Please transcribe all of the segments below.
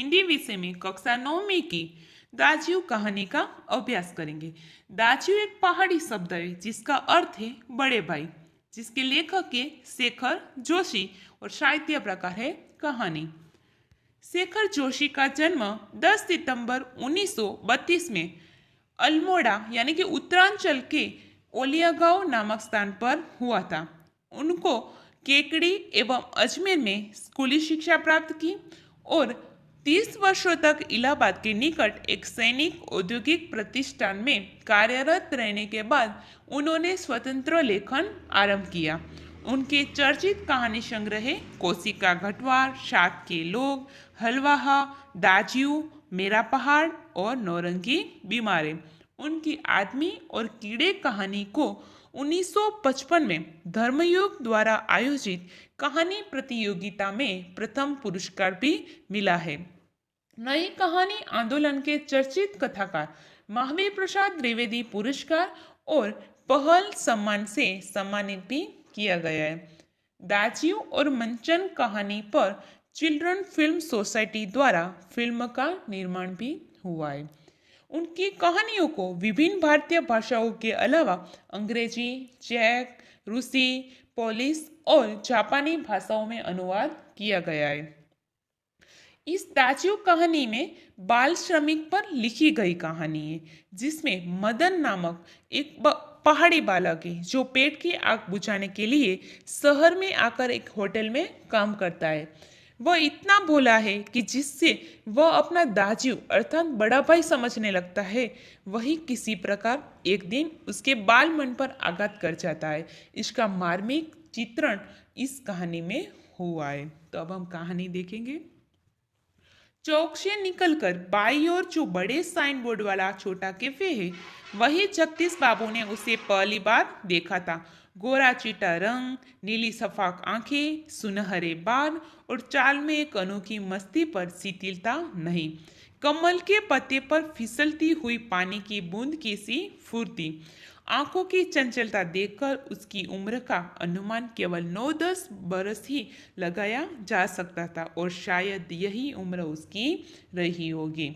हिंदी विषय में कक्षा 9वीं की दाजियो कहानी का अभ्यास करेंगे। दाजियो एक पहाड़ी शब्द है जिसका अर्थ है बड़े भाई, जिसके लेखक है शेखर जोशी और साहित्य प्रकार है कहानी। शेखर जोशी का जन्म 10 सितंबर 1932 में अल्मोड़ा यानी कि उत्तरांचल के ओलियागांव नामक स्थान पर हुआ था। उनको केकड़ी एवं अजमेर में स्कूली शिक्षा प्राप्त की और 30 वर्षों तक इलाहाबाद के निकट एक सैनिक औद्योगिक प्रतिष्ठान में कार्यरत रहने के बाद उन्होंने स्वतंत्र लेखन आरंभ किया। उनके चर्चित कहानी संग्रह है कोशिका घटवार, सात के लोग, हलवाहा, दाजियो, मेरा पहाड़ और नौरंगी बीमारी। उनकी आदमी और कीड़े कहानी को 1955 में धर्मयुग द्वारा आयोजित कहानी प्रतियोगिता में प्रथम पुरस्कार भी मिला है। नई कहानी आंदोलन के चर्चित कथाकार महावीर प्रसाद द्विवेदी पुरस्कार और पहल सम्मान से सम्मानित भी किया गया है। दाजियो और मंचन कहानी पर चिल्ड्रन फिल्म सोसाइटी द्वारा फिल्म का निर्माण भी हुआ है। उनकी कहानियों को विभिन्न भारतीय भाषाओं के अलावा अंग्रेजी, चेक, रूसी, पोलिश और जापानी भाषाओं में अनुवाद किया गया है। इस दाजियो कहानी में बाल श्रमिक पर लिखी गई कहानी है, जिसमें मदन नामक एक पहाड़ी बालक है जो पेट की आग बुझाने के लिए शहर में आकर एक होटल में काम करता है। वह इतना भोला है कि जिससे वह अपना दाजियो अर्थात बड़ा भाई समझने लगता है, वही किसी प्रकार एक दिन उसके बाल मन पर आघात कर जाता है। इसका मार्मिक चित्रण इस कहानी में हुआ है। तो अब हम कहानी देखेंगे। चौक से निकलकर बाई ओर जो बड़े साइन बोर्ड वाला छोटा कैफे है, वही जगदीश बाबू ने उसे पहली बार देखा था। गोरा चीटा रंग, नीली सफाक आंखें, सुनहरे बाल और चाल में एक अनोखी मस्ती पर शिथिलता नहीं। कमल के पत्ते पर फिसलती हुई पानी की बूंद की सी फुर्ती। आंखों की चंचलता देखकर उसकी उम्र का अनुमान केवल 9-10 बरस ही लगाया जा सकता था और शायद यही उम्र उसकी रही होगी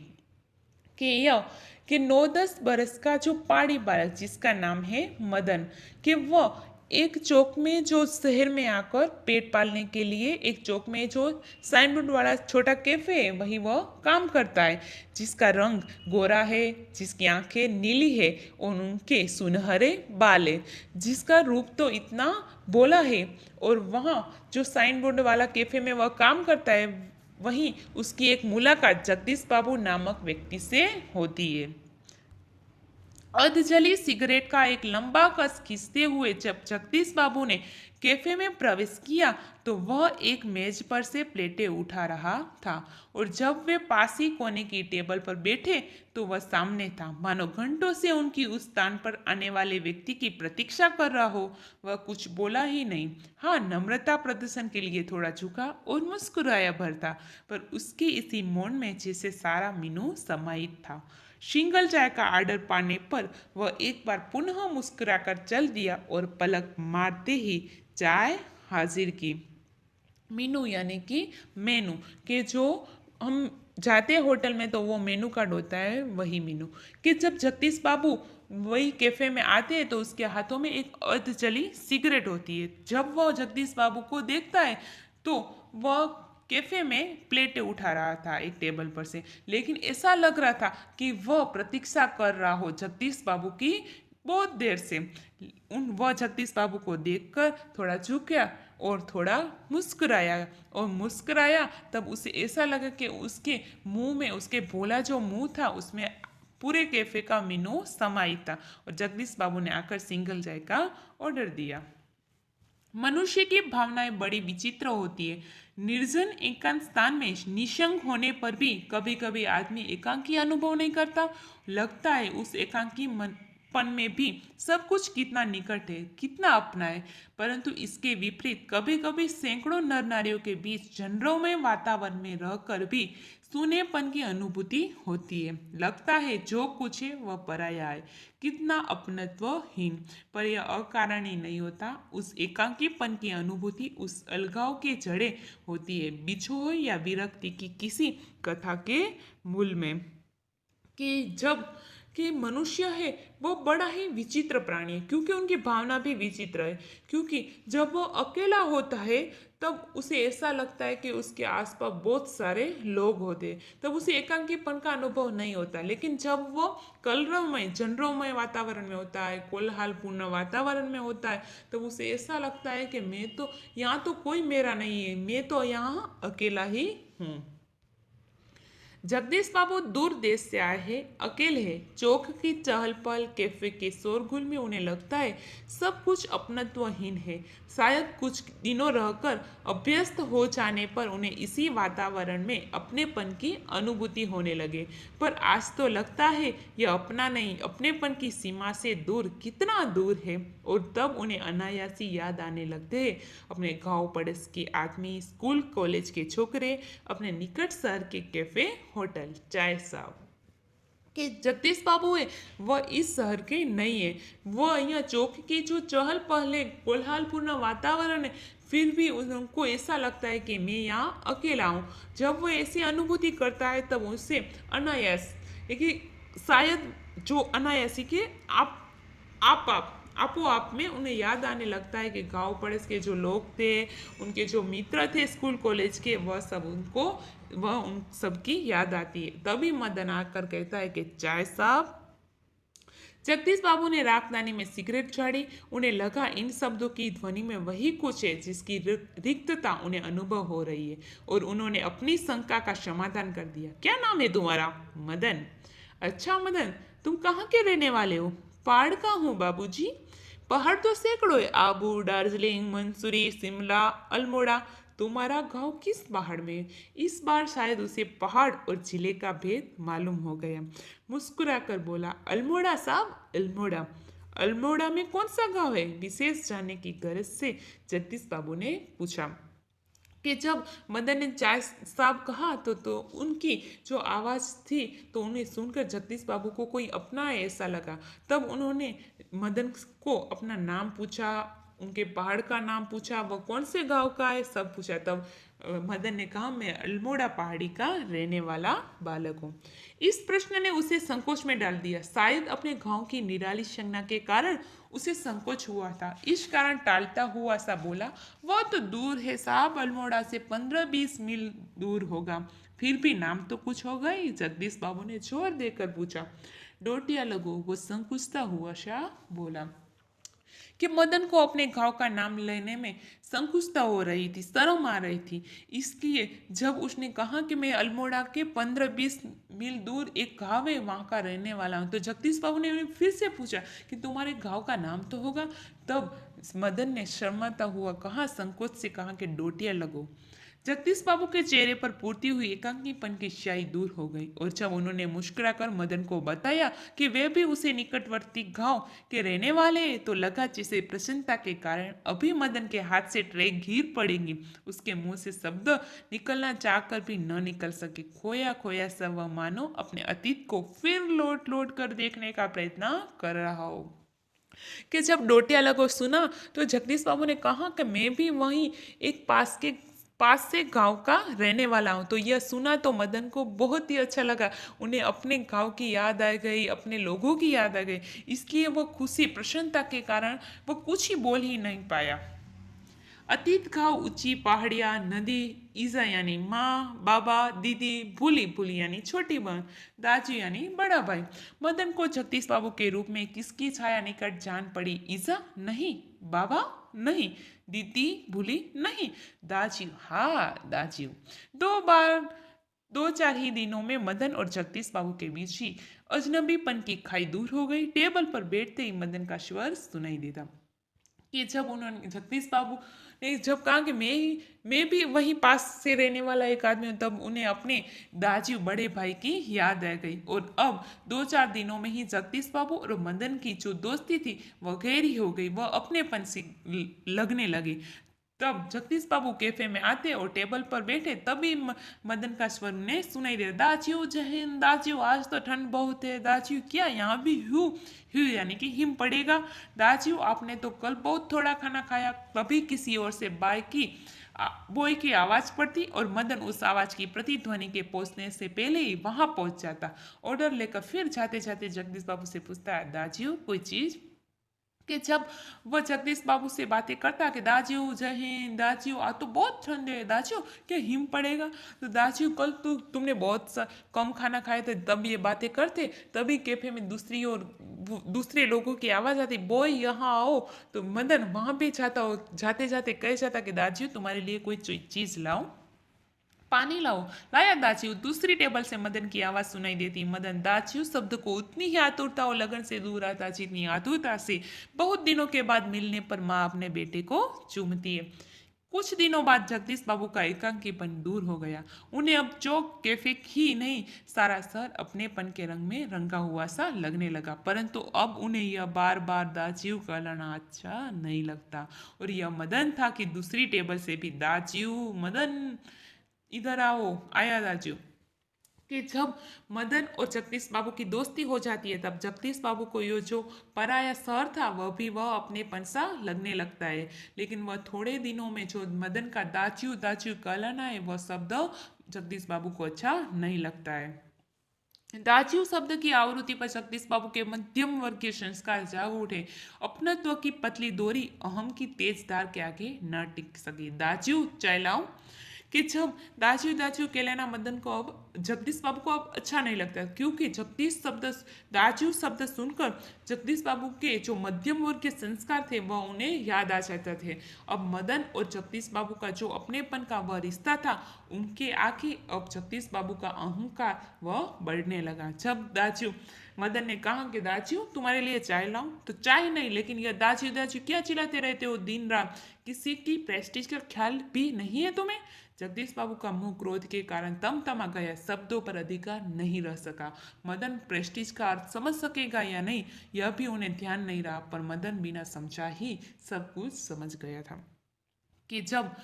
कि 9-10 बरस का जो पहाड़ी बालक जिसका नाम है मदन, कि वह एक चौक में जो शहर में आकर पेट पालने के लिए एक चौक में जो साइन बोर्ड वाला छोटा कैफे है वही वह काम करता है, जिसका रंग गोरा है, जिसकी आंखें नीली है और उनके सुनहरे बाल है, जिसका रूप तो इतना बोला है। और वहाँ जो साइन बोर्ड वाला कैफे में वह काम करता है, वहीं उसकी एक मुलाकात जगदीश बाबू नामक व्यक्ति से होती है। अर्धजली सिगरेट का एक लंबा कस खींचते हुए जब जगदीश बाबू ने कैफे में प्रवेश किया तो वह एक मेज पर से प्लेटें उठा रहा था और जब वे पास ही कोने की टेबल पर बैठे तो वह सामने था, मानो घंटों से उनकी उस स्थान पर आने वाले व्यक्ति की प्रतीक्षा कर रहा हो। वह कुछ बोला ही नहीं, हाँ नम्रता प्रदर्शन के लिए थोड़ा झुका और मुस्कुराया भरता, पर उसके इसी मौन में जैसे सारा मीनू समाहित था। सिंगल चाय का ऑर्डर पाने पर वह एक बार पुनः मुस्कुराकर चल दिया और पलक मारते ही चाय हाजिर की। मीनू यानी कि मेनू के जो हम जाते हैं होटल में तो वो मेनू कार्ड होता है, वही मीनू। कि जब जगदीश बाबू वही कैफे में आते हैं तो उसके हाथों में एक अर्धजली सिगरेट होती है। जब वह जगदीश बाबू को देखता है तो वह कैफे में प्लेटें उठा रहा था एक टेबल पर से, लेकिन ऐसा लग रहा था कि वह प्रतीक्षा कर रहा हो जगदीश बाबू की बहुत देर से। वह जगदीश बाबू को देखकर थोड़ा झुक गया और थोड़ा मुस्कुराया तब उसे ऐसा लगा कि उसके मुंह में, उसके भोला जो मुंह था उसमें पूरे कैफे का मेनू समाहित था और जगदीश बाबू ने आकर सिंगल चाय का ऑर्डर दिया। मनुष्य की भावनाएं बड़ी विचित्र होती है। निर्जन एकांत स्थान में निशंक होने पर भी कभी कभी आदमी एकांकी अनुभव नहीं करता। लगता है उस एकांकी मन पन में भी सब कुछ कितना निकट है, कितना अपना है। परंतु इसके विपरीत कभी कभी सैकड़ों नर नारियों के बीच जनरोमय वातावरण में रहकर भी सूनेपन की अनुभूति होती है। लगता है जो कुछ है वह पराया है, कितना अपनत्वहीन। पर यह अकारणीय नहीं होता। उस एकाकीपन की अनुभूति उस अलगाव के जड़े होती है, बिछोह या विरक्ति की किसी कथा के मूल में। कि जब कि मनुष्य है वो बड़ा ही विचित्र प्राणी है, क्योंकि उनकी भावना भी विचित्र है। क्योंकि जब वो अकेला होता है तब उसे ऐसा लगता है कि उसके आसपास बहुत सारे लोग होते हैं, तब उसे एकांकीपन का अनुभव नहीं होता। लेकिन जब वो कलरवमय जनरोमय वातावरण में होता है, कोलाहलपूर्ण वातावरण में होता है, तब उसे ऐसा लगता है कि मैं तो यहाँ तो कोई मेरा नहीं है, मैं तो यहाँ अकेला ही हूँ। जगदीश बाबू दूर देश से आए हैं, अकेले हैं। चौक की चहल पहल, कैफे के शोरगुल में उन्हें लगता है सब कुछ अपनत्वहीन है। शायद कुछ दिनों रहकर अभ्यस्त हो जाने पर उन्हें इसी वातावरण में अपनेपन की अनुभूति होने लगे। पर आज तो लगता है यह अपना नहीं, अपनेपन की सीमा से दूर, कितना दूर है। और तब उन्हें अनायासी याद आने लगते हैं अपने गांव पड़ोस के आदमी, स्कूल कॉलेज के छोकरे, अपने निकट शहर के कैफे, होटल, चाय साहब। कि जगदीश बाबू है वह इस शहर के नहीं है, वह यहाँ चौक की जो चहल पहल है, कोलाहलपूर्ण वातावरण है, फिर भी उनको ऐसा लगता है कि मैं यहाँ अकेला हूँ। जब वो ऐसी अनुभूति करता है तब उससे अनायास कि शायद जो अनायासी के आप आपो आप में उन्हें याद आने लगता है कि गांव पड़ोस के जो लोग थे, उनके जो मित्र थे स्कूल कॉलेज के, वह उन सबकी याद आती है। तभी मदन आकर कहता है कि चाय साहब। जगदीश बाबू ने राखदानी में सिगरेट झाड़ी। उन्हें लगा इन शब्दों की ध्वनि में वही कुछ है जिसकी रिक्तता उन्हें अनुभव हो रही है, और उन्होंने अपनी शंका का समाधान कर दिया। क्या नाम है तुम्हारा? मदन। अच्छा मदन, तुम कहाँ के रहने वाले हो? पहाड़ का हूँ बाबूजी। पहाड़ तो सैकड़ों है, आबू, दार्जिलिंग, मंसूरी, शिमला, अल्मोड़ा। तुम्हारा गांव किस पहाड़ में है? इस बार शायद उसे पहाड़ और जिले का भेद मालूम हो गया। मुस्कुराकर बोला, अल्मोड़ा साहब, अल्मोड़ा। अल्मोड़ा में कौन सा गांव है? विशेष जानने की गरज से जगदीश बाबू ने पूछा। कि जब मदन ने चाय साहब कहा तो उनकी जो आवाज़ थी तो उन्हें सुनकर जगदीश बाबू को कोई अपना है ऐसा लगा। तब उन्होंने मदन को अपना नाम पूछा, उनके पहाड़ का नाम पूछा, वह कौन से गांव का है, सब पूछा। तब मदन ने कहा, मैं अल्मोड़ा पहाड़ी का रहने वाला बालक हूँ। इस प्रश्न ने उसे संकोच में डाल दिया। शायद अपने गांव की निराली संज्ञा के कारण उसे संकोच हुआ था। इस कारण टालता हुआ सा बोला, वह तो दूर है साहब, अल्मोड़ा से 15-20 मील दूर होगा। फिर भी नाम तो कुछ होगा ही। जगदीश बाबू ने जोर देकर पूछा। डोटिया लगो, वो संकुचता हुआ सा बोला। कि मदन को अपने गांव का नाम लेने में संकुचता हो रही थी, शर्म आ रही थी। इसलिए जब उसने कहा कि मैं अल्मोड़ा के 15-20 मील दूर एक गांव है वहाँ का रहने वाला हूँ, तो जगदीश बाबू ने उन्हें फिर से पूछा कि तुम्हारे गांव का नाम तो होगा। तब मदन ने शर्माता हुआ कहा, संकोच से कहा कि डोटिया लगो। जगदीश बाबू के चेहरे पर पूर्ति हुई एकांकीपन की स्याही दूर हो गई, और जब उन्होंने मुस्कुराकर मदन को बताया कि वे भी उसे निकटवर्ती गांव के रहने वाले हैं, तो लगा जैसे प्रसन्नता के कारण अभी मदन के हाथ से ट्रे गिर पड़ेगी। उसके मुंह से शब्द निकलना चाहकर भी न निकल सके। खोया खोया सा वह मानो अपने अतीत को फिर लौट लौट कर देखने का प्रयत्न कर रहा हो। कि जब डोटिया लगो सुना तो जगदीश बाबू ने कहा कि मैं भी वहीं एक पास से गांव का रहने वाला हूँ। तो यह सुना तो मदन को बहुत ही अच्छा लगा। उन्हें अपने गांव की याद आ गई, अपने लोगों की याद आ गई। इसलिए वह खुशी प्रसन्नता के कारण वह कुछ ही बोल ही नहीं पाया। अतीत गांव, ऊंची पहाड़ियाँ, नदी, ईजा यानी माँ, बाबा, दीदी, भूली भूली यानी छोटी बहन, दाजू यानी बड़ा भाई। मदन को जगदीश बाबू के रूप में किसकी छाया निकट जान पड़ी? ईजा नहीं, बाबा नहीं, दीदी भूली नहीं, दाजू, हाँ दाजू। 2 चार ही दिनों में मदन और जगदीश बाबू के बीच ही अजनबीपन की खाई दूर हो गई। टेबल पर बैठते ही मदन का स्वर सुनाई देता। कि जब उन्होंने जगदीश बाबू ने जब कहा कि मैं भी वहीं पास से रहने वाला एक आदमी हूँ, तब उन्हें अपने दाजी बड़े भाई की याद आ गई। और अब 2-4 दिनों में ही जगदीश बाबू और मदन की जो दोस्ती थी वह गहरी हो गई, वह अपनेपन से लगने लगी। तब जगदीश बाबू कैफे में आते और टेबल पर बैठे, तभी मदन का स्वर उन्हें सुनाई दे, दाजियो जहन दाजियो, आज तो ठंड बहुत है दाजियो, क्या यहाँ भी हूँ हूँ यानी कि हिम पड़ेगा दाजियो, आपने तो कल बहुत थोड़ा खाना खाया। तभी किसी ओर से बॉय की आवाज पड़ती और मदन उस आवाज की प्रतिध्वनि के पहुंचने से पहले ही वहां पहुंच जाता। ऑर्डर लेकर फिर जाते जाते जगदीश बाबू से पूछता है, दाजियो कोई चीज? कि जब वह जगदीश बाबू से बातें करता कि दाजियो जय हिंद दाजियो, आज तो बहुत ठंड है दाजियो, क्या हिम पड़ेगा? तो दाजियो कल तो तुमने कम खाना खाए थे, तब ये बातें करते। तभी कैफे में दूसरी ओर दूसरे लोगों की आवाज आती, बॉय यहाँ आओ। तो मदन वहां भी जाता और जाते जाते कह जाता कि दाजियो तुम्हारे लिए कोई चीज लाऊं, पानी लाओ। लाया दाचियो। दूसरी टेबल से मदन की आवाज सुनाई देती, मदन दाचियो शब्द को उतनी ही आतुरता और लगन से दूर आता जितनी आतुरता से बहुत दिनों के बाद मिलने पर माँ अपने बेटे को चूमती है। कुछ दिनों बाद जगदीश बाबू का एकांकीपन दूर हो गया। उन्हें अब चौक कैफे ही नहीं, सारा शहर अपनेपन के रंग में रंगा हुआ सा लगने लगा। परंतु अब उन्हें यह बार बार दाजियो कहलाना अच्छा नहीं लगता। और यह मदन था कि दूसरी टेबल से भी दाजियो मदन इधर आओ आया राजू। कि जब मदन और जगदीश बाबू की दोस्ती हो जाती है, तब जगदीश बाबू को ये जो पराया शहर था वह अपने सा लगने लगता है। लेकिन वह थोड़े दिनों में जो मदन का दाचू दाचू कहलाना है, वह शब्द जगदीश बाबू को अच्छा नहीं लगता है। दाचियो शब्द की आवृत्ति पर जगदीश बाबू के मध्यम वर्गीय संस्कार जाग उठे। अपनत्व की पतली डोरी अहम की तेज धार के आगे न टिक सकी। दाचियो चाय लाऊं? कि जब दाचियो दाचियो कहलाना मदन को अब जगदीश बाबू को अब अच्छा नहीं लगता, क्योंकि दाचियो शब्द सुनकर जगदीश बाबू के जो मध्यम वर्ग के संस्कार थे वह उन्हें याद आ जाते थे। अब मदन और जगदीश बाबू का जो अपनेपन का वह रिश्ता था, उनके आगे अब जगदीश बाबू का अहंकार वह बढ़ने लगा। जब दाचियो मदन ने कहा कि दाचियो तुम्हारे लिए चाय लाऊं, तो चाय नहीं, लेकिन यह दाचियो दाचियो क्या चिल्लाते रहते हो दिन रात, किसी की प्रेस्टीज का ख्याल भी नहीं है तुम्हें? जगदीश बाबू का मुंह क्रोध के कारण तमतमा गया, शब्दों पर अधिकार नहीं रह सका। मदन प्रेस्टीज का अर्थ समझ सकेगा या नहीं, यह भी उन्हें ध्यान नहीं रहा, पर मदन बिना समझा ही सब कुछ समझ गया था। कि जब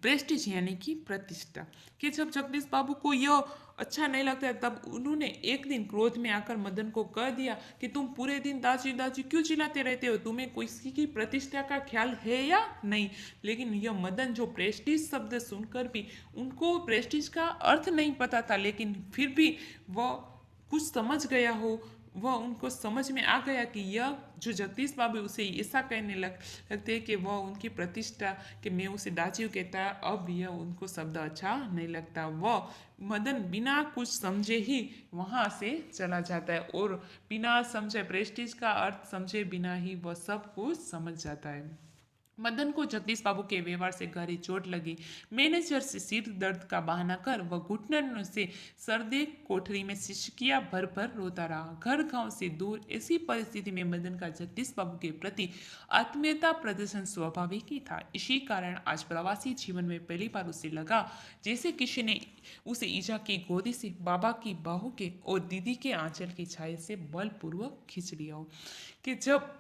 प्रेस्टीज यानी कि प्रतिष्ठा, कि जब जगदीश बाबू को यह अच्छा नहीं लगता है, तब उन्होंने एक दिन क्रोध में आकर मदन को कह दिया कि तुम पूरे दिन दाची दाची क्यों चिल्लाते रहते हो, तुम्हें किसी की प्रतिष्ठा का ख्याल है या नहीं? लेकिन यह मदन जो प्रेस्टीज शब्द सुनकर भी उनको प्रेस्टीज का अर्थ नहीं पता था, लेकिन फिर भी वह कुछ समझ गया हो, वह उनको समझ में आ गया कि यह जो जगदीश बाबू उसे ऐसा कहने लगते कि वह उनकी प्रतिष्ठा, कि मैं उसे दाचियो कहता, अब यह उनको शब्द अच्छा नहीं लगता। वह मदन बिना कुछ समझे ही वहाँ से चला जाता है और बिना समझे प्रेस्टीज का अर्थ समझे बिना ही वह सब कुछ समझ जाता है। मदन को जगदीश बाबू के व्यवहार से गहरी चोट लगी। मैनेजर से सिर दर्द का बहाना कर वह घुटनों से सर्दी कोठरी में सिसकियां भर भर रोता रहा। घर गांव से दूर ऐसी परिस्थिति में मदन का जगदीश बाबू के प्रति आत्मीयता प्रदर्शन स्वाभाविक ही था। इसी कारण आज प्रवासी जीवन में पहली बार उसे लगा जैसे किसी ने उसे ईजा की गोदी से, बाबा की बाहों के और दीदी के आंचल की छाया से बलपूर्वक खींच लिया हो। कि जब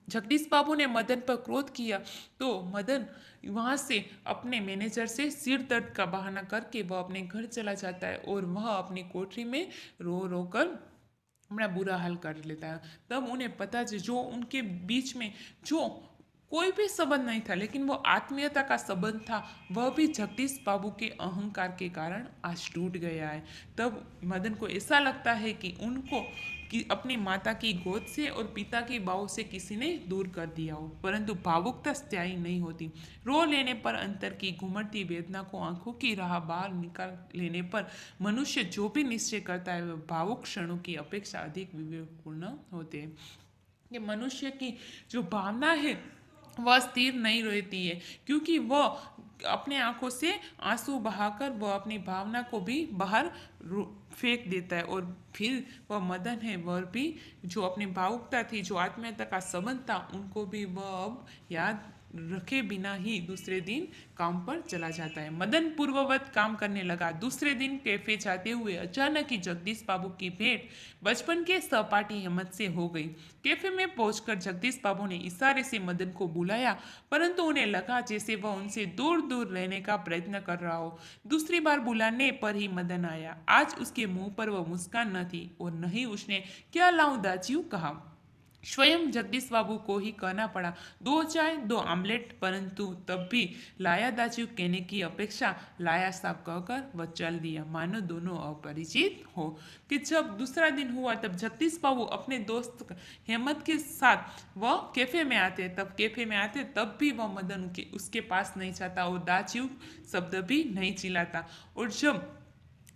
जगदीश बाबू ने मदन पर क्रोध किया, तो मदन वहाँ से अपने मैनेजर से सिर दर्द का बहाना करके वह अपने घर चला जाता है और वह अपनी कोठरी में रो रो कर अपना बुरा हाल कर लेता है। तब उन्हें पता जो उनके बीच में जो कोई भी संबंध नहीं था, लेकिन वो आत्मीयता का संबंध था, वह भी जगदीश बाबू के अहंकार के कारण आज टूट गया है। तब मदन को ऐसा लगता है कि उनको कि अपनी माता की गोद से और पिता की बाहों से किसी ने दूर कर दिया हो, परंतु भावुकता स्थायी नहीं होती। रो लेने पर अंतर की घुमड़ती वेदना को आंखों की राह बाहर निकाल लेने पर मनुष्य जो भी निश्चय करता है वह भावुक क्षणों की अपेक्षा अधिक विवेकपूर्ण होते हैं। ये मनुष्य की जो भावना है वह स्थिर नहीं रहती है, क्योंकि वह अपने आंखों से आंसू बहाकर वह अपनी भावना को भी बाहर फेंक देता है। और फिर वह मदन है, वह भी जो अपनी भावुकता थी, जो आत्मीयता का संबंध था, उनको भी वह अब याद रखे बिना ही दूसरे दिन काम पर चला जाता है। मदन पूर्ववत काम करने लगा। दूसरे दिन कैफे जाते हुए अचानक ही जगदीश बाबू की भेंट बचपन के सहपाठी हेमंत से हो गई। कैफे में पहुंचकर जगदीश बाबू ने इशारे से मदन को बुलाया, परंतु उन्हें लगा जैसे वह उनसे दूर दूर रहने का प्रयत्न कर रहा हो। दूसरी बार बुलाने पर ही मदन आया। आज उसके मुंह पर वह मुस्कान न थी और न ही उसने क्या लाऊं दाजियो कहा। स्वयं जगदीश बाबू को ही कहना पड़ा, 2 चाय 2 आमलेट, परंतु तब भी लाया दाजू कहने की अपेक्षा लाया साहब कहकर वह चल दिया, मानो दोनों अपरिचित हो। कि जब दूसरा दिन हुआ तब जगदीश बाबू अपने दोस्त हेमंत के साथ वह कैफे में आते, तब भी वह मदन उसके पास नहीं जाता और दाजू शब्द भी नहीं चिल्लाता। और जब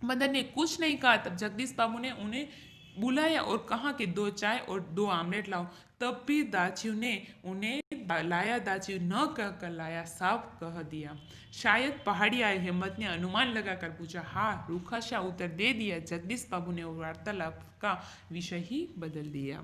मदन ने कुछ नहीं कहा तब जगदीश बाबू ने उन्हें बुलाया और कहा कि 2 चाय और 2 आमलेट लाओ। तब भी दाजू ने उन्हें लाया दाजू न कहकर लाया साहब कह दिया। शायद पहाड़ी आए हेमंत ने अनुमान लगाकर पूछा। हाँ, रूखा सा उत्तर दे दिया जगदीश बाबू ने। वार्तालाप का विषय ही बदल दिया।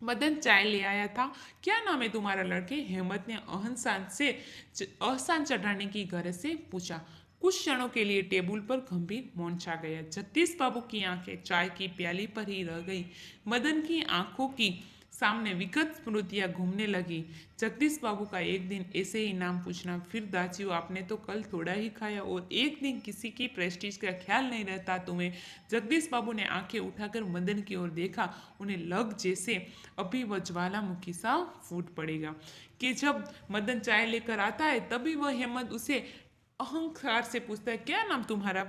मदन चाय ले आया था। क्या नाम है तुम्हारा लड़के? हेमंत ने अहसान चढ़ाने की गरज से पूछा। कुछ क्षणों के लिए टेबल पर गंभीर मौन छा गया। जगदीश बाबू की आंखें चाय की प्याली पर ही रह गई। मदन की आंखों की सामने विगत स्मृतियां घूमने लगी। जगदीश बाबू का एक दिन ऐसे ही नाम पूछना, फिर दाजियो आपने तो कल थोड़ा ही खाया और एक दिन किसी की प्रेस्टीज का ख्याल नहीं रहता तुम्हें। जगदीश बाबू ने आंखें उठाकर मदन की ओर देखा। उन्हें लग जैसे अभी वह ज्वालामुखी सा फूट पड़ेगा। कि जब मदन चाय लेकर आता है तभी वह हेमंत उसे अहंकार से पूछता है, क्या नाम तुम्हारा?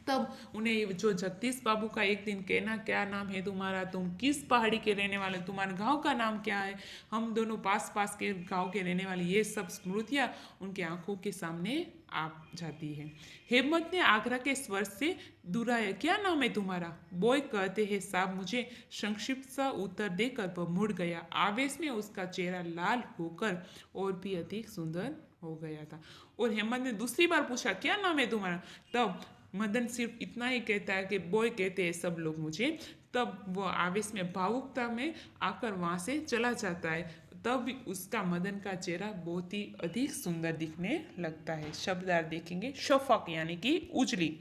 तब उन्हें जो जगदीश बाबू का एक दिन कहना, क्या नाम है तुम्हारा, तुम किस पहाड़ी के रहने वाले, तुम्हारे गांव का नाम क्या है, हम दोनों पास पास के गांव के रहने वाले, ये सब स्मृतियाँ उनके आंखों के सामने आ जाती है। हेमंत ने आगरा के स्वर से दुहराया, क्या नाम है तुम्हारा? बॉय कहते हैं साहब, मुझे संक्षिप्त सा उत्तर देकर वह मुड़ गया। आवेश में उसका चेहरा लाल होकर और भी अधिक सुंदर हो गया था। और हेमंत ने दूसरी बार पूछा, क्या नाम है तुम्हारा? तब मदन सिर्फ इतना ही कहता है कि बॉय कहते हैं सब लोग मुझे। तब वह आवेश में भावुकता में आकर वहाँ से चला जाता है। तब उसका मदन का चेहरा बहुत ही अधिक सुंदर दिखने लगता है। शब्दार्थ देखेंगे। शफक यानी कि उजली,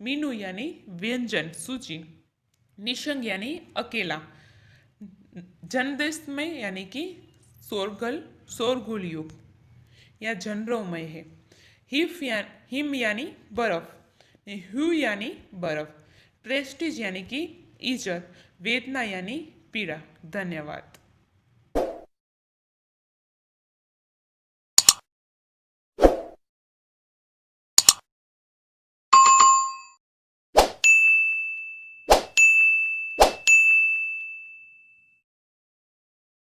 मीनू यानी व्यंजन सूची, निशंग यानी अकेला, जनदेश में यानी कि शोरगुल युग या जनरोमय है। हिम यानी बर्फ, ह्यू यानी बर्फ, प्रेस्टीज यानी कि इज्जत, वेदना यानी पीड़ा। धन्यवाद।